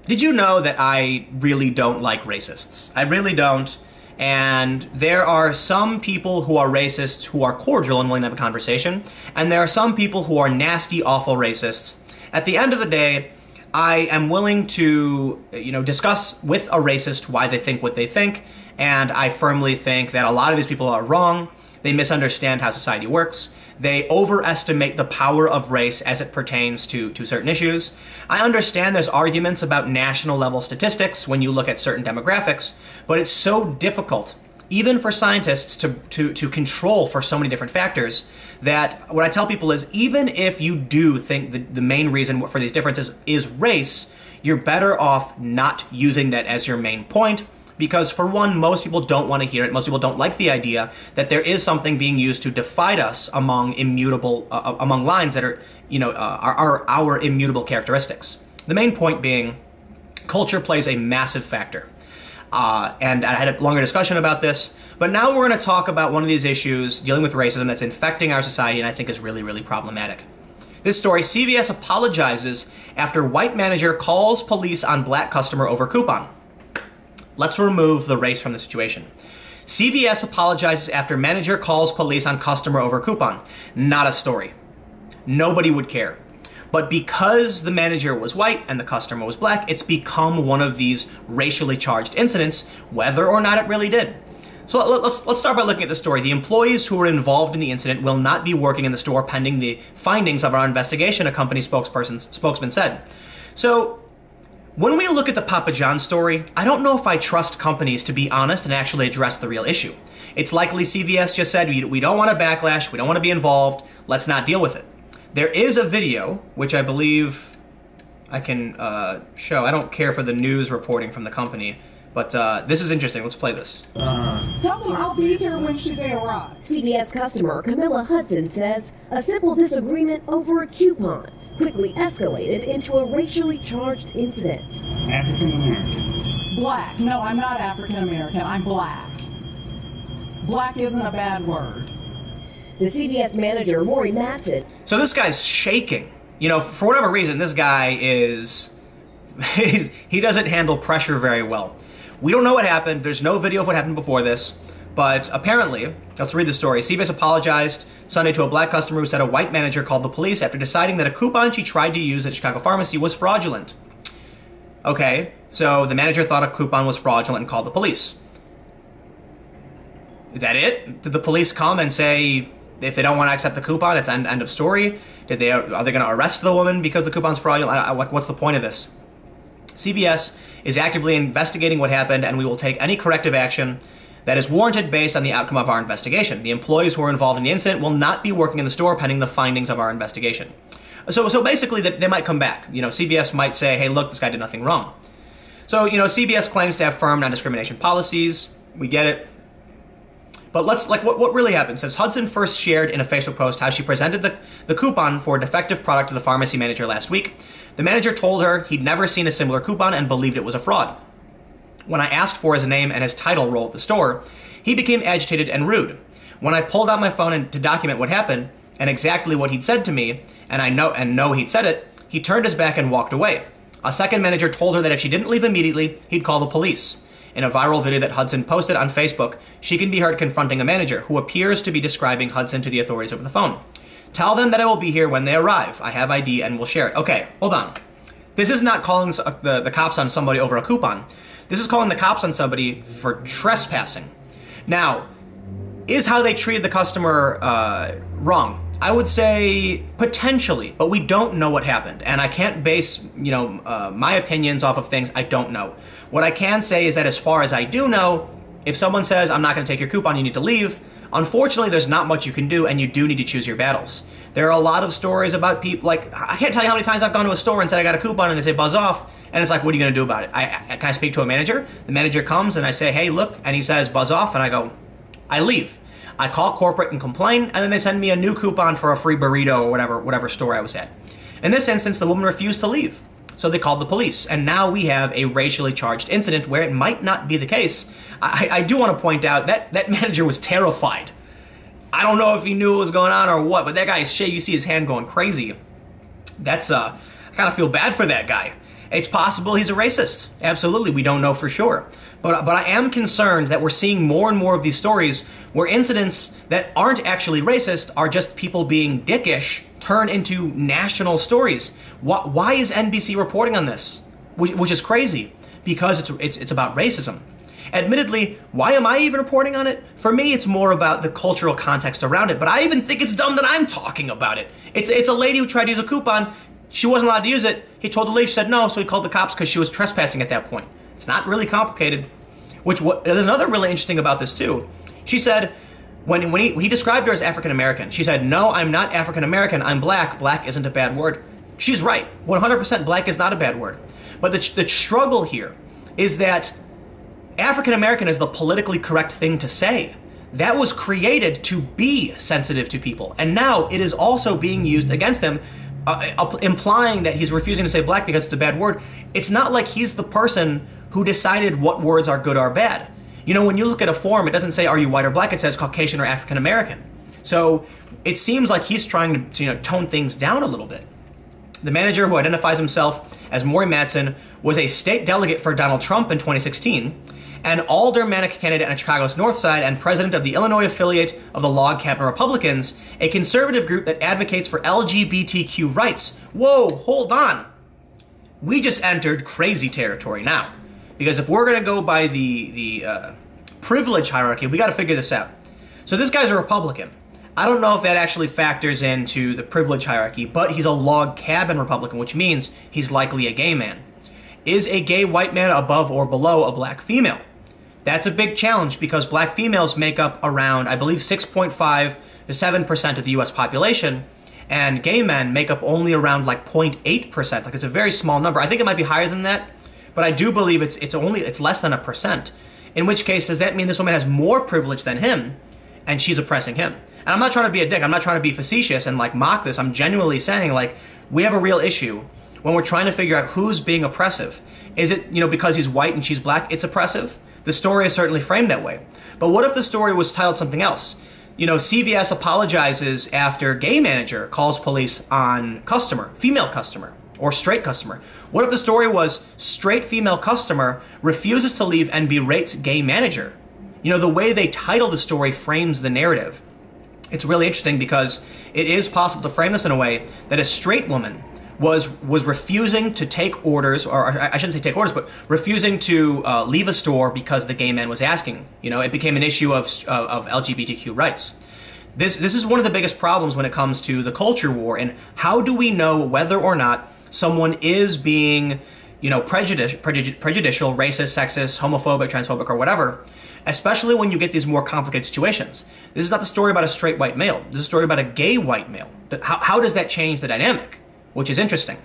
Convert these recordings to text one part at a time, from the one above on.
Did you know that I really don't like racists? I really don't. And there are some people who are racists who are cordial and willing to have a conversation, and there are some people who are nasty, awful racists. At the end of the day, I am willing to, discuss with a racist why they think what they think, and I firmly think that a lot of these people are wrong. They misunderstand how society works. They overestimate the power of race as it pertains to certain issues. I understand there's arguments about national level statistics when you look at certain demographics, but it's so difficult, even for scientists, to control for so many different factors, that what I tell people is, even if you do think the main reason for these differences is race, you're better off not using that as your main point. Because for one, most people don't want to hear it. Most people don't like the idea that there is something being used to divide us among immutable, among lines that are, are our immutable characteristics. The main point being, culture plays a massive factor. And I had a longer discussion about this, but now we're going to talk about one of these issues dealing with racism that's infecting our society and I think is really, really problematic. This story, CVS apologizes after white manager calls police on black customer over coupon. Let's remove the race from the situation. CVS apologizes after manager calls police on customer over coupon. Not a story. Nobody would care. But because the manager was white and the customer was black, it's become one of these racially charged incidents, whether or not it really did. So let's start by looking at the story. The employees who were involved in the incident will not be working in the store pending the findings of our investigation, a company spokesman said. So, when we look at the Papa John story, I don't know if I trust companies to be honest and actually address the real issue. It's likely CVS just said, we don't want a backlash, we don't want to be involved, let's not deal with it. There is a video, which I believe I can show. I don't care for the news reporting from the company, but this is interesting. Let's play this. Tell them I'll be here when they arrive. CVS customer Camilla Hudson says a simple disagreement over a coupon quickly escalated into a racially charged incident. African American. Black. No, I'm not African American. I'm black. Black isn't a bad word. The CVS manager, Maury Matson. So this guy's shaking. For whatever reason, this guy he doesn't handle pressure very well. We don't know what happened. There's no video of what happened before this. But apparently, let's read the story. CVS apologized Sunday to a black customer who said a white manager called the police after deciding that a coupon she tried to use at a Chicago pharmacy was fraudulent. Okay, so the manager thought a coupon was fraudulent and called the police. Is that it? Did the police come and say if they don't want to accept the coupon, it's end of story? Are they going to arrest the woman because the coupon's fraudulent? What's the point of this? CVS is actively investigating what happened, and we will take any corrective action that is warranted based on the outcome of our investigation. The employees who were involved in the incident will not be working in the store pending the findings of our investigation. So basically, they might come back. CVS might say, hey, look, this guy did nothing wrong. So, CVS claims to have firm non-discrimination policies. We get it. But what really happened? It says Hudson first shared in a Facebook post how she presented the coupon for a defective product to the pharmacy manager last week. The manager told her he'd never seen a similar coupon and believed it was a fraud. When I asked for his name and his title role at the store, he became agitated and rude. When I pulled out my phone to document what happened and exactly what he'd said to me, and I know he'd said it, he turned his back and walked away. A second manager told her that if she didn't leave immediately, he'd call the police. In a viral video that Hudson posted on Facebook, she can be heard confronting a manager who appears to be describing Hudson to the authorities over the phone. Tell them that I will be here when they arrive. I have ID and will share it. Okay, hold on. This is not calling the cops on somebody over a coupon. This is calling the cops on somebody for trespassing. Now, is how they treated the customer wrong? I would say potentially, but we don't know what happened. And I can't base, my opinions off of things I don't know. What I can say is that as far as I do know, if someone says, I'm not going to take your coupon, you need to leave, unfortunately, there's not much you can do, and you do need to choose your battles. There are a lot of stories about people, I can't tell you how many times I've gone to a store and said I got a coupon, and they say buzz off, and it's like, what are you going to do about it? Can I speak to a manager? The manager comes, and I say, hey, look, and he says buzz off, and I go, I leave. I call corporate and complain, and then they send me a new coupon for a free burrito or whatever store I was at. In this instance, the woman refused to leave, so they called the police, and now we have a racially charged incident where it might not be the case. I do want to point out that manager was terrified. I don't know if he knew what was going on or what, but that guy's shit, you see his hand going crazy. I kind of feel bad for that guy. It's possible he's a racist. Absolutely, we don't know for sure. But I am concerned that we're seeing more and more of these stories where incidents that aren't actually racist are just people being dickish turn into national stories. Why is NBC reporting on this? Which is crazy, because it's about racism. Admittedly, why am I even reporting on it? For me, it's more about the cultural context around it, but I even think it's dumb that I'm talking about it. It's a lady who tried to use a coupon. She wasn't allowed to use it. He told the lady, she said no, so he called the cops because she was trespassing at that point. It's not really complicated. There's another really interesting about this too. She said, when he described her as African American, she said, no, I'm not African American, I'm black. Black isn't a bad word. She's right. 100% black is not a bad word. But the struggle here is that African American is the politically correct thing to say. That was created to be sensitive to people. And now it is also being used against him, implying that he's refusing to say black because it's a bad word. It's not like he's the person who decided what words are good or bad. You know, when you look at a form, it doesn't say, are you white or black? It says Caucasian or African American. So it seems like he's trying to tone things down a little bit. The manager, who identifies himself as Maury Madsen, was a state delegate for Donald Trump in 2016, an aldermanic candidate on Chicago's North Side, and president of the Illinois affiliate of the Log Cabin Republicans, a conservative group that advocates for LGBTQ rights. Whoa, hold on. We just entered crazy territory now. Because if we're going to go by the privilege hierarchy, we got to figure this out. So this guy's a Republican. I don't know if that actually factors into the privilege hierarchy, but he's a log cabin Republican, which means he's likely a gay man. Is a gay white man above or below a black female? That's a big challenge because black females make up around, I believe, 6.5 to 7% of the US population, and gay men make up only around like 0.8%. Like, it's a very small number. I think it might be higher than that, but I do believe it's less than 1%. In which case, does that mean this woman has more privilege than him, and she's oppressing him? And I'm not trying to be a dick. I'm not trying to be facetious and like mock this. I'm genuinely saying, like, we have a real issue when we're trying to figure out who's being oppressive. Is it, because he's white and she's black, it's oppressive? The story is certainly framed that way. But what if the story was titled something else? CVS apologizes after gay manager calls police on customer, female customer, or straight customer. What if the story was straight female customer refuses to leave and berates gay manager? The way they title the story frames the narrative. It's really interesting because it is possible to frame this in a way that a straight woman was refusing to take orders, or I shouldn't say take orders, but refusing to leave a store because the gay man was asking. It became an issue of LGBTQ rights. This is one of the biggest problems when it comes to the culture war, and how do we know whether or not someone is being, prejudicial, racist, sexist, homophobic, transphobic, or whatever, especially when you get these more complicated situations. This is not the story about a straight white male. This is a story about a gay white male. How does that change the dynamic? Which is interesting.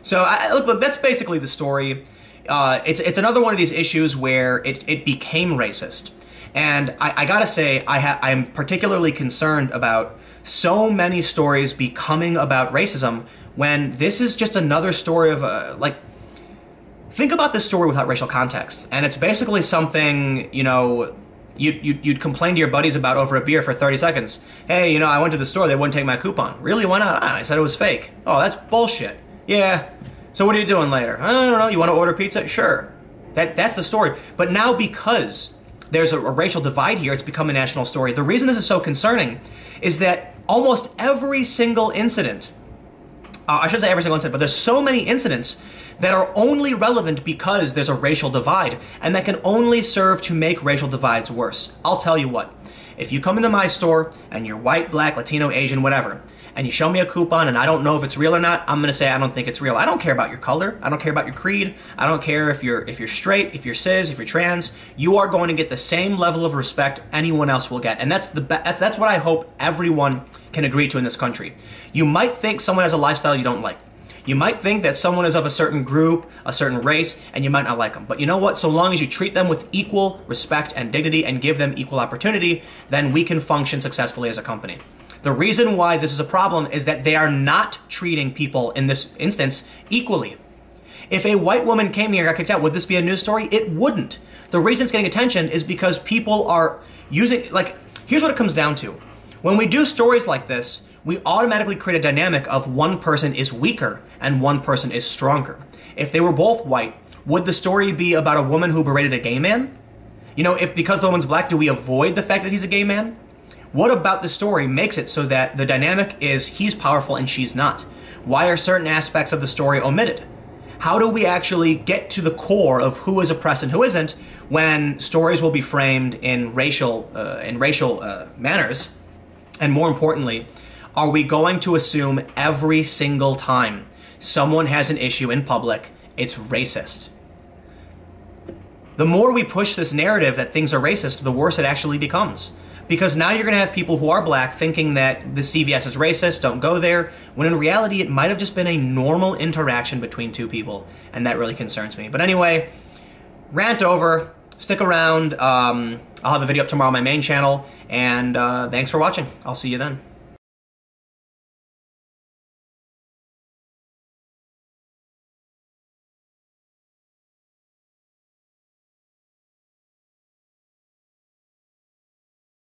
So look, that's basically the story. It's another one of these issues where it became racist. And I gotta say, I'm particularly concerned about so many stories becoming about racism when this is just another story of, think about this story without racial context. And it's basically something, you'd complain to your buddies about over a beer for 30 seconds. Hey, I went to the store, they wouldn't take my coupon. Really, why not? I said it was fake. Oh, that's bullshit. Yeah. So what are you doing later? I don't know, you want to order pizza? Sure. That's the story. But now because there's a racial divide here, it's become a national story. The reason this is so concerning is that almost every single incident, I shouldn't say every single incident, but there's so many incidents that are only relevant because there's a racial divide, and that can only serve to make racial divides worse. I'll tell you what, if you come into my store and you're white, black, Latino, Asian, whatever, and you show me a coupon and I don't know if it's real or not, I'm gonna say I don't think it's real. I don't care about your color, I don't care about your creed, I don't care if you're straight, if you're cis, if you're trans, you are going to get the same level of respect anyone else will get. And that's what I hope everyone can agree to in this country. You might think someone has a lifestyle you don't like. You might think that someone is of a certain group, a certain race, and you might not like them. But you know what? So long as you treat them with equal respect and dignity and give them equal opportunity, then we can function successfully as a company. The reason why this is a problem is that they are not treating people in this instance equally. If a white woman came here and got kicked out, would this be a news story? It wouldn't. The reason it's getting attention is because people are using, here's what it comes down to. When we do stories like this, we automatically create a dynamic of one person is weaker and one person is stronger. If they were both white, would the story be about a woman who berated a gay man? You know, if because the woman's black, do we avoid the fact that he's a gay man? What about the story makes it so that the dynamic is he's powerful and she's not? Why are certain aspects of the story omitted? How do we actually get to the core of who is oppressed and who isn't when stories will be framed in racial manners? And more importantly, are we going to assume every single time someone has an issue in public, it's racist? The more we push this narrative that things are racist, the worse it actually becomes. Because now you're going to have people who are black thinking that the CVS is racist, don't go there, when in reality it might have just been a normal interaction between two people, and that really concerns me. But anyway, rant over, stick around, I'll have a video up tomorrow on my main channel, and thanks for watching. I'll see you then.